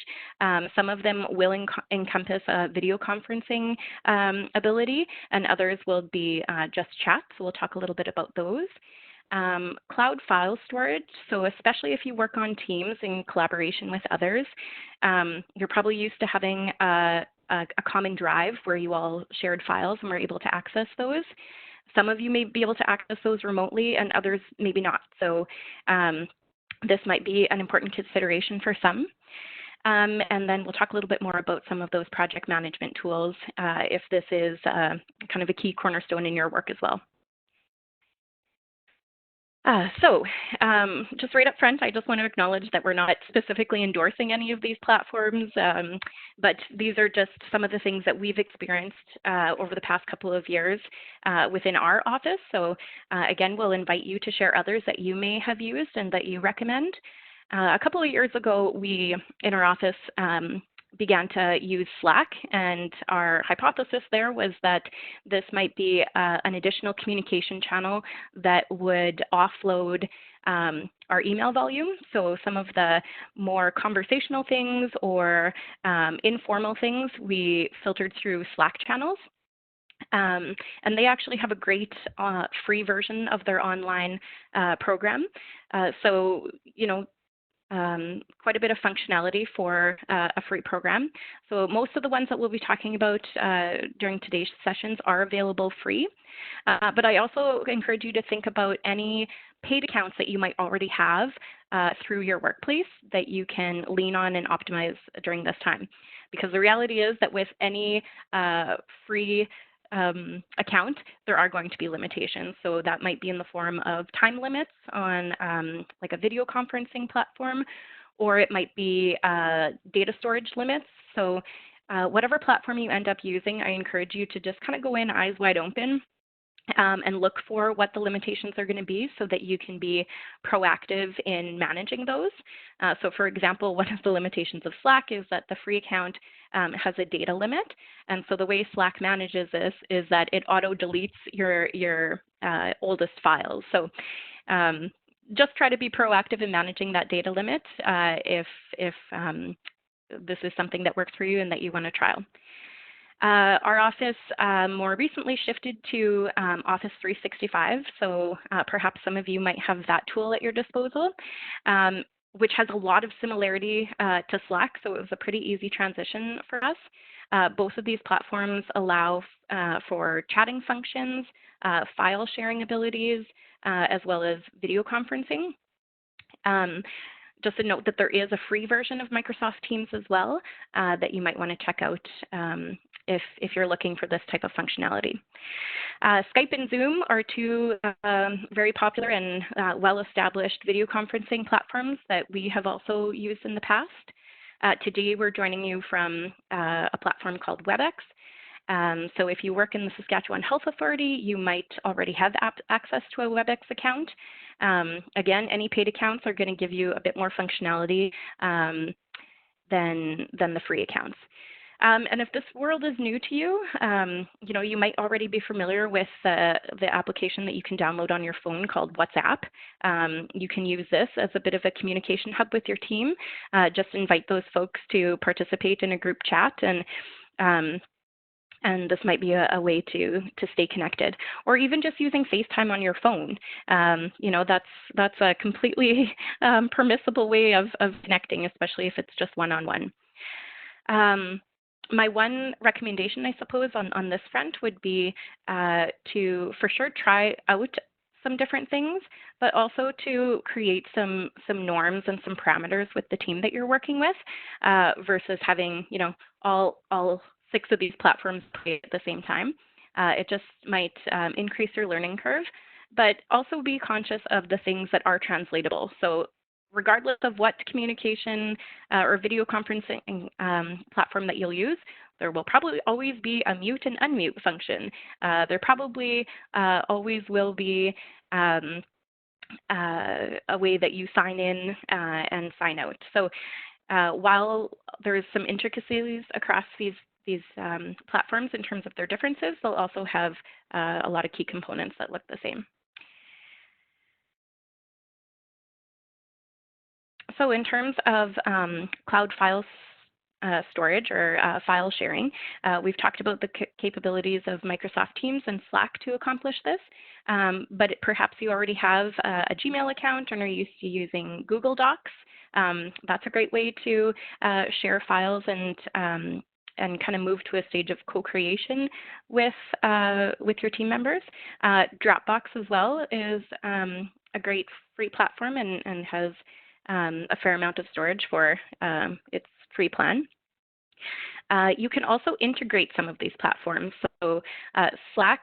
some of them will encompass a video conferencing ability, and others will be just chat. So we'll talk a little bit about those. Cloud file storage. So especially if you work on Teams in collaboration with others, you're probably used to having a common drive where you all shared files and were able to access those. Some of you may be able to access those remotely, and others maybe not. So this might be an important consideration for some. And then we'll talk a little bit more about some of those project management tools if this is kind of a key cornerstone in your work as well. Just right up front, I just want to acknowledge that we're not specifically endorsing any of these platforms, but these are just some of the things that we've experienced over the past couple of years within our office. So again, we'll invite you to share others that you may have used and that you recommend. A couple of years ago, we, in our office, began to use Slack, and our hypothesis there was that this might be an additional communication channel that would offload our email volume. So some of the more conversational things or informal things we filtered through Slack channels. And they actually have a great free version of their online program. So, quite a bit of functionality for a free program. So most of the ones that we'll be talking about during today's sessions are available free. But I also encourage you to think about any paid accounts that you might already have through your workplace that you can lean on and optimize during this time. Because the reality is that with any free account, there are going to be limitations. So that might be in the form of time limits on like a video conferencing platform, or it might be data storage limits. So whatever platform you end up using, I encourage you to just kind of go in eyes wide open and look for what the limitations are going to be so that you can be proactive in managing those. So for example, one of the limitations of Slack is that the free account has a data limit. And so the way Slack manages this is that it auto deletes your oldest files. So just try to be proactive in managing that data limit if this is something that works for you and that you want to trial. Our office more recently shifted to Office 365, so perhaps some of you might have that tool at your disposal, which has a lot of similarity to Slack, so it was a pretty easy transition for us. Both of these platforms allow for chatting functions, file sharing abilities, as well as video conferencing. Just a note that there is a free version of Microsoft Teams as well that you might want to check out if you're looking for this type of functionality. Skype and Zoom are two very popular and well-established video conferencing platforms that we have also used in the past. Today, we're joining you from a platform called WebEx. So if you work in the Saskatchewan Health Authority, you might already have access to a WebEx account. Again, any paid accounts are going to give you a bit more functionality than the free accounts. And if this world is new to you, you might already be familiar with the application that you can download on your phone called WhatsApp. You can use this as a bit of a communication hub with your team. Just invite those folks to participate in a group chat, and this might be a way to stay connected. Or even just using FaceTime on your phone. That's a completely permissible way of connecting, especially if it's just one-on-one. My one recommendation, I suppose, on this front would be to for sure try out some different things, but also to create some norms and some parameters with the team that you're working with, versus having all 6 of these platforms play at the same time. It just might increase your learning curve, but also be conscious of the things that are translatable. So regardless of what communication or video conferencing platform that you'll use, there will probably always be a mute and unmute function. There probably always will be a way that you sign in and sign out. So while there's some intricacies across these platforms in terms of their differences, they'll also have a lot of key components that look the same. So in terms of cloud file storage or file sharing, we've talked about the capabilities of Microsoft Teams and Slack to accomplish this, but perhaps you already have a Gmail account and are used to using Google Docs. That's a great way to share files and kind of move to a stage of co-creation with your team members. Dropbox as well is a great free platform and has a fair amount of storage for its free plan. You can also integrate some of these platforms. So Slack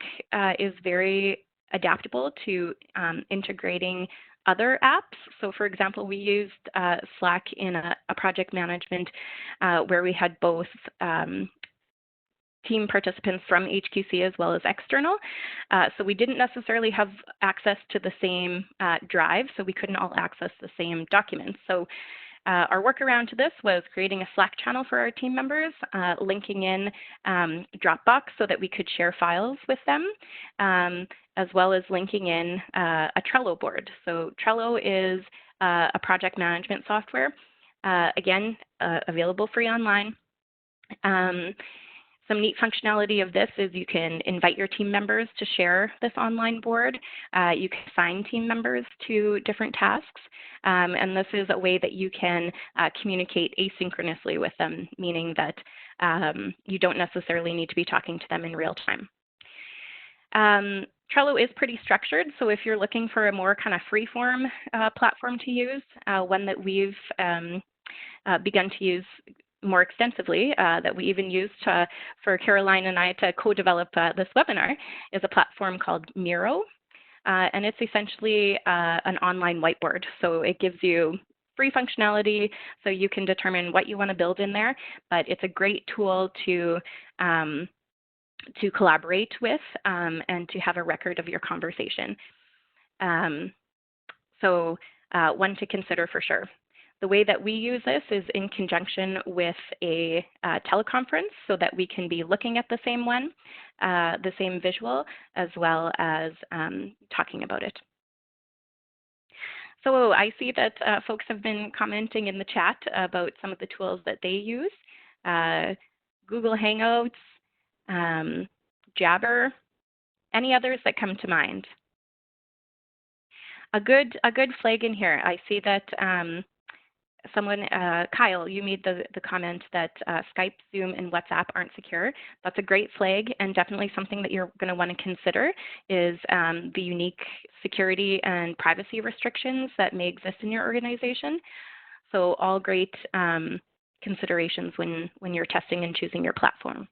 is very adaptable to integrating other apps. So for example, we used Slack in a project management where we had both team participants from HQC as well as external. So we didn't necessarily have access to the same drive, so we couldn't all access the same documents. So our workaround to this was creating a Slack channel for our team members, linking in Dropbox so that we could share files with them, as well as linking in a Trello board. So Trello is a project management software, again, available free online. Some neat functionality of this is you can invite your team members to share this online board. You can assign team members to different tasks. And this is a way that you can communicate asynchronously with them, meaning that you don't necessarily need to be talking to them in real time. Trello is pretty structured, so if you're looking for a more kind of free-form platform to use, one that we've begun to use more extensively, that we even used for Caroline and I to co-develop this webinar, is a platform called Miro. And it's essentially an online whiteboard. So it gives you free functionality so you can determine what you want to build in there, but it's a great tool to collaborate with and to have a record of your conversation. So one to consider for sure. The way that we use this is in conjunction with a teleconference so that we can be looking at the same one, the same visual, as well as talking about it. So I see that folks have been commenting in the chat about some of the tools that they use. Google Hangouts, Jabber, any others that come to mind? A good flag in here. I see that someone, Kyle, you made the comment that Skype, Zoom, and WhatsApp aren't secure. That's a great flag, and definitely something that you're going to want to consider is the unique security and privacy restrictions that may exist in your organization. So all great considerations when you're testing and choosing your platform.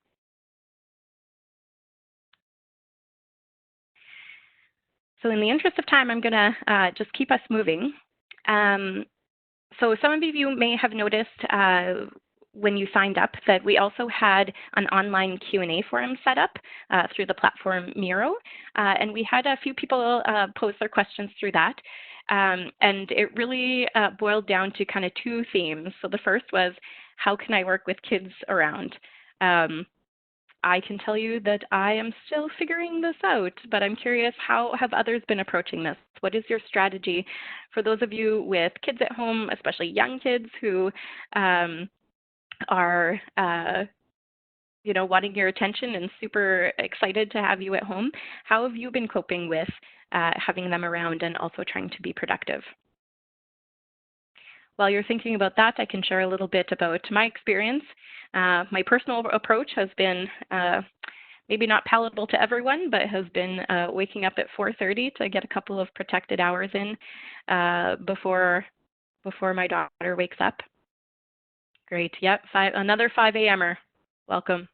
So in the interest of time, I'm going to just keep us moving. So some of you may have noticed when you signed up that we also had an online Q&A forum set up through the platform Miro. And we had a few people pose their questions through that. And it really boiled down to kind of two themes. So the first was, how can I work with kids around? I can tell you that I am still figuring this out, but I'm curious, how have others been approaching this? What is your strategy for those of you with kids at home, especially young kids who are wanting your attention and super excited to have you at home? How have you been coping with having them around and also trying to be productive? While you're thinking about that, I can share a little bit about my experience. My personal approach has been maybe not palatable to everyone, but has been waking up at 4:30 to get a couple of protected hours in before my daughter wakes up. Great. Yep. Another 5 a.m.er. Welcome.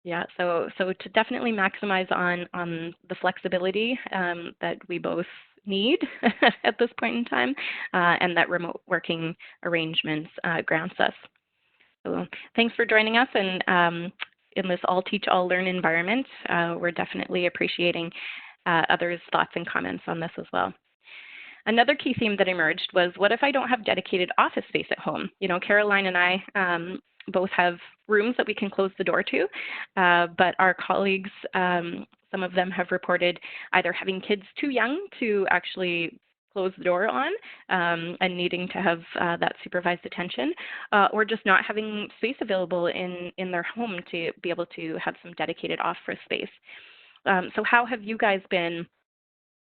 Yeah. So to definitely maximize on the flexibility that we both need at this point in time, and that remote working arrangements grants us. So thanks for joining us, and in this all teach, all learn environment, we're definitely appreciating others' thoughts and comments on this as well. Another key theme that emerged was, what if I don't have dedicated office space at home? Caroline and I both have rooms that we can close the door to, but our colleagues, some of them have reported either having kids too young to actually close the door on and needing to have that supervised attention, or just not having space available in their home to be able to have some dedicated office space. So how have you guys been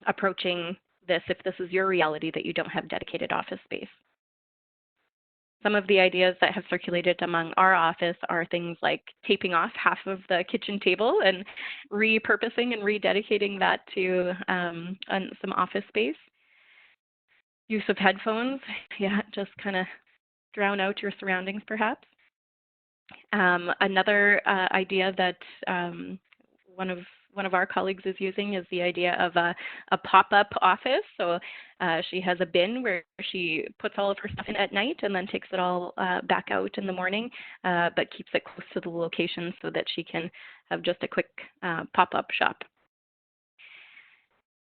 approaching this if this is your reality that you don't have dedicated office space? Some of the ideas that have circulated among our office are things like taping off half of the kitchen table and repurposing and rededicating that to some office space. Use of headphones, yeah, just kind of drown out your surroundings perhaps. Another idea that one of our colleagues is using is the idea of a pop-up office. So she has a bin where she puts all of her stuff in at night and then takes it all back out in the morning, but keeps it close to the location so that she can have just a quick pop-up shop.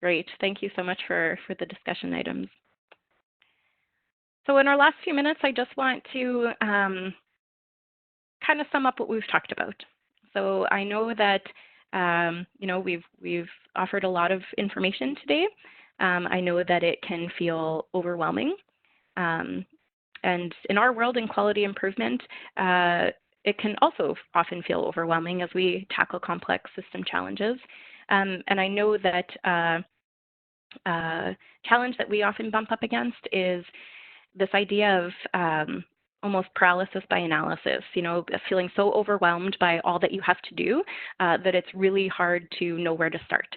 Great, thank you so much for the discussion items. So in our last few minutes, I just want to kind of sum up what we've talked about. So I know that we've offered a lot of information today. I know that it can feel overwhelming. And in our world in quality improvement, it can also often feel overwhelming as we tackle complex system challenges. And I know that challenge that we often bump up against is this idea of almost paralysis by analysis, feeling so overwhelmed by all that you have to do that it's really hard to know where to start.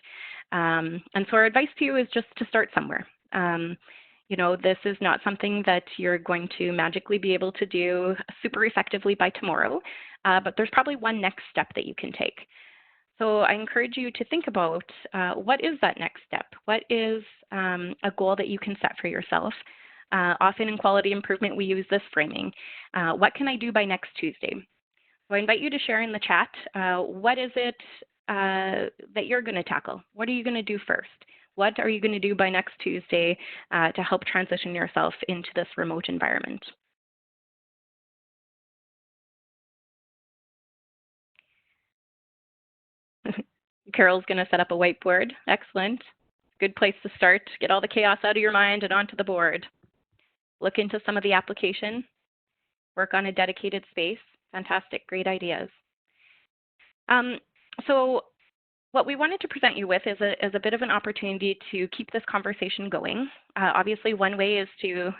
And so our advice to you is just to start somewhere. This is not something that you're going to magically be able to do super effectively by tomorrow, but there's probably one next step that you can take. So I encourage you to think about what is that next step? What is a goal that you can set for yourself? Often in quality improvement, we use this framing. What can I do by next Tuesday? So I invite you to share in the chat, what is it that you're going to tackle? What are you going to do first? What are you going to do by next Tuesday to help transition yourself into this remote environment? Carol's going to set up a whiteboard. Excellent. Good place to start. Get all the chaos out of your mind and onto the board. Look into some of the application. Work on a dedicated space. Fantastic. Great ideas. So what we wanted to present you with is a bit of an opportunity to keep this conversation going. Obviously, one way is to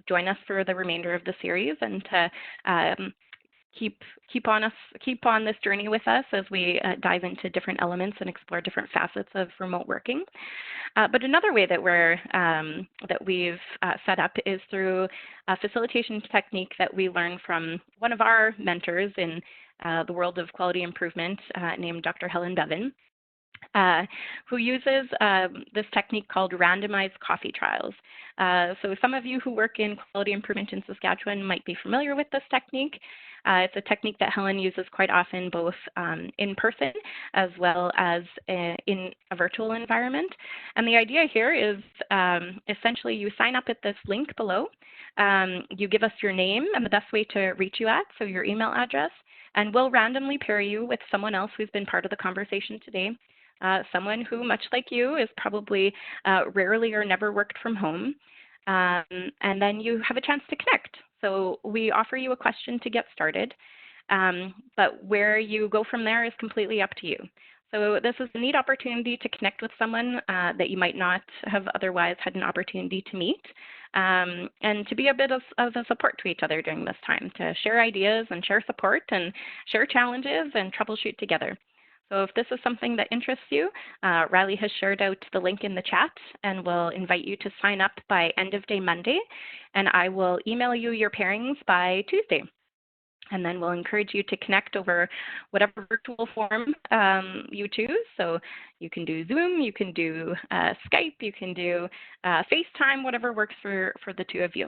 join us for the remainder of the series and to keep on this journey with us as we dive into different elements and explore different facets of remote working. But another way that we've set up is through a facilitation technique that we learned from one of our mentors in the world of quality improvement, named Dr. Helen Bevan, who uses this technique called randomized coffee trials. So some of you who work in quality improvement in Saskatchewan might be familiar with this technique. It's a technique that Helen uses quite often, both in person as well as in a virtual environment. And the idea here is essentially you sign up at this link below. You give us your name and the best way to reach you at, so your email address, and we'll randomly pair you with someone else who's been part of the conversation today. Someone who, much like you, is probably rarely or never worked from home. And then you have a chance to connect. So we offer you a question to get started, but where you go from there is completely up to you. So this is a neat opportunity to connect with someone that you might not have otherwise had an opportunity to meet, and to be a bit of a support to each other during this time, to share ideas and share support and share challenges and troubleshoot together. So if this is something that interests you, Riley has shared out the link in the chat and will invite you to sign up by end of day Monday, and I will email you your pairings by Tuesday. And then we'll encourage you to connect over whatever virtual form you choose. So you can do Zoom, you can do Skype, you can do FaceTime, whatever works for the two of you.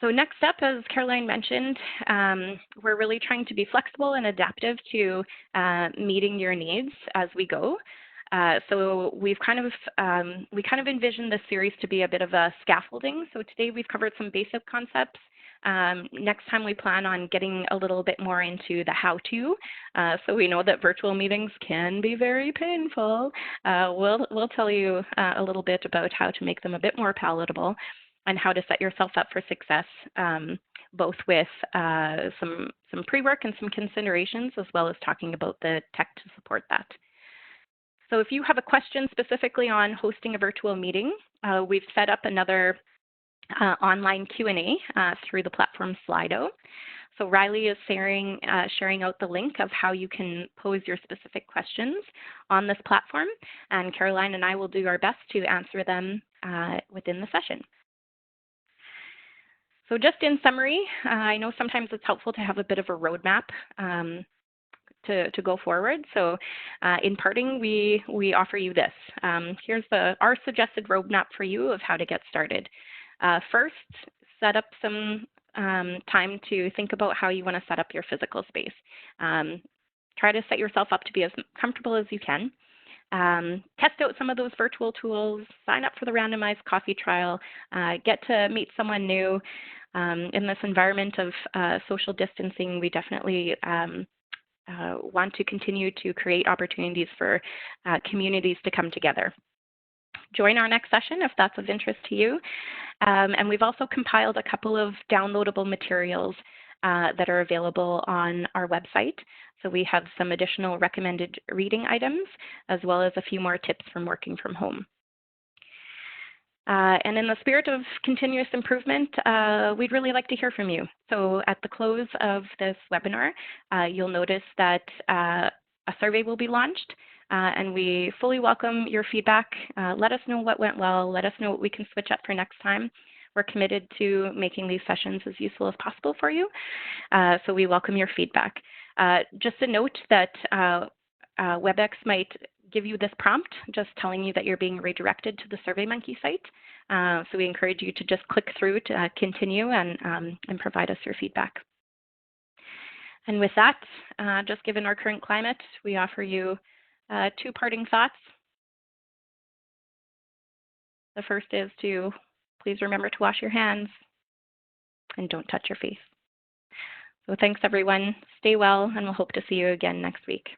So next up, as Caroline mentioned, we're really trying to be flexible and adaptive to meeting your needs as we go. So we kind of envisioned this series to be a bit of a scaffolding. So today we've covered some basic concepts. Next time we plan on getting a little bit more into the how-to. So we know that virtual meetings can be very painful. We'll tell you a little bit about how to make them a bit more palatable, and how to set yourself up for success, both with some pre-work and some considerations, as well as talking about the tech to support that. So if you have a question specifically on hosting a virtual meeting, we've set up another online Q&A through the platform Slido. So Riley is sharing out the link of how you can pose your specific questions on this platform, and Caroline and I will do our best to answer them within the session. So just in summary, I know sometimes it's helpful to have a bit of a roadmap to go forward. So in parting, we offer you this. Here's our suggested roadmap for you of how to get started. First, set up some time to think about how you want to set up your physical space. Try to set yourself up to be as comfortable as you can. Test out some of those virtual tools, sign up for the randomized coffee trial, get to meet someone new. In this environment of social distancing, we definitely want to continue to create opportunities for communities to come together. Join our next session if that's of interest to you. And we've also compiled a couple of downloadable materials that are available on our website. So we have some additional recommended reading items, as well as a few more tips from working from home. And in the spirit of continuous improvement, we'd really like to hear from you. So at the close of this webinar, you'll notice that a survey will be launched, and we fully welcome your feedback. Let us know what went well. Let us know what we can switch up for next time. We're committed to making these sessions as useful as possible for you, so we welcome your feedback. Just a note that WebEx might give you this prompt just telling you that you're being redirected to the SurveyMonkey site. So we encourage you to just click through to continue and provide us your feedback. And with that, just given our current climate, we offer you 2 parting thoughts. The first is to please remember to wash your hands and don't touch your face. So thanks everyone, stay well, and we'll hope to see you again next week.